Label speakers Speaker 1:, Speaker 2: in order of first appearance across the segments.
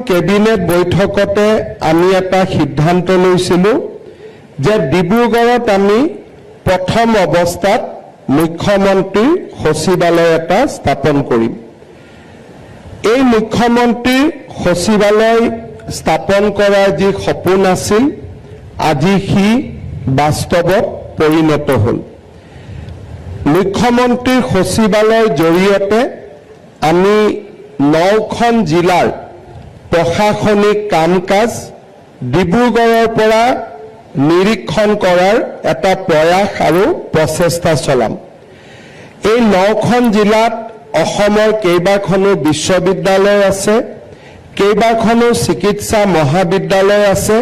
Speaker 1: Cabinet বৈঠকতে আমি এটা সিদ্ধান্ত লৈছিলোঁ যে ডিব্ৰুগড়ত আমি প্ৰথম অৱস্থাত মুখ্যমন্ত্ৰীৰ সচিবালয় এটা স্থাপন কৰিম। এই মুখ্যমন্ত্ৰীৰ সচিবালয় স্থাপন কৰাৰ যি সপোন আছিল আজি সি বাস্তৱত পৰিণত হ'ল। মুখ্যমন্ত্ৰীৰ সচিবালয়ৰ জৰিয়তে আমি 9খন জিলাৰ প্ৰশাসনিক কাম কাজ ডিব্ৰুগড়ৰ পৰা নিৰীক্ষণ কৰাৰ এটা প্ৰয়াস আৰু প্ৰচেষ্টা চলাম। এই 9খন জিলাত অসমৰ কেইবাখনো বিশ্ববিদ্যালয় আছে, কেইবাখনো চিকিৎসা মহাবিদ্যালয় আছে,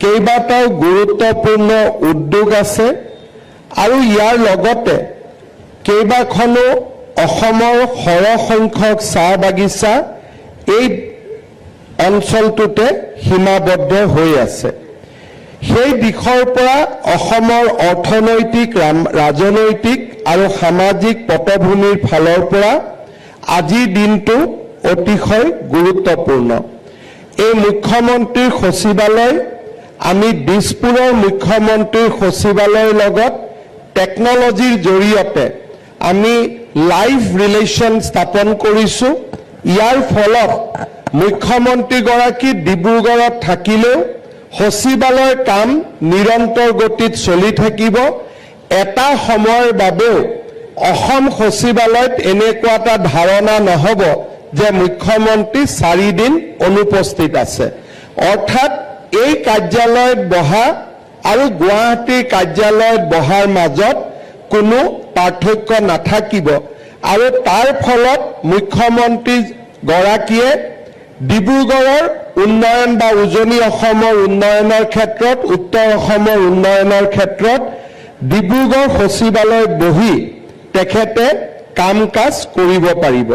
Speaker 1: কেইবাটাও গুৰুত্বপূৰ্ণ উদ্যোগ আছে আৰু ইয়াৰ লগতে কেইবাখনো অসমৰ সৰহসংখ্যক চাহ বাগিচা এই অঞ্চলটোতে সীমাবদ্ধ হৈ আছে। সেই দিশৰ পৰা অসমৰ অৰ্থনৈতিক, ৰাজনৈতিক আৰু সামাজিক পটভূমিৰ ফালৰ পৰা আজিৰ দিনটো অতিশয় গুৰুত্বপূৰ্ণ। এই মুখ্যমন্ত্ৰীৰ সচিবালয় আমি দিছপুৰৰ মুখ্যমন্ত্ৰীৰ সচিবালয়ৰ লগত টেকনলজিৰ জৰিয়তে আমি লাইভ ৰিলেশ্যন স্থাপন কৰিছোঁ। ইয়াৰ ফলত মুখ্যমন্ত্ৰীগৰাকী ডিব্ৰুগড়ত থাকিলেও সচিবালয়ৰ কাম নিৰন্তৰ গতিত চলি থাকিব। এটা সময়ৰ বাবেও অসম সচিবালয়ত এনেকুৱা এটা ধাৰণা নহ'ব যে মুখ্যমন্ত্ৰী 4 দিন অনুপস্থিত আছে। অৰ্থাৎ এই কাৰ্যালয়ত বহা আৰু গুৱাহাটীৰ কাৰ্যালয়ত বহাৰ মাজত কোনো পাৰ্থক্য নাথাকিব আৰু তাৰ ফলত মুখ্যমন্ত্ৰীগৰাকীয়ে ডিব্ৰুগড়ৰ উন্নয়ন বা উজনি অসমৰ উন্নয়নৰ ক্ষেত্ৰত, উত্তৰ অসমৰ উন্নয়নৰ ক্ষেত্ৰত ডিব্ৰুগড় সচিবালয়ত বহি তেখেতে কাম কাজ কৰিব পাৰিব।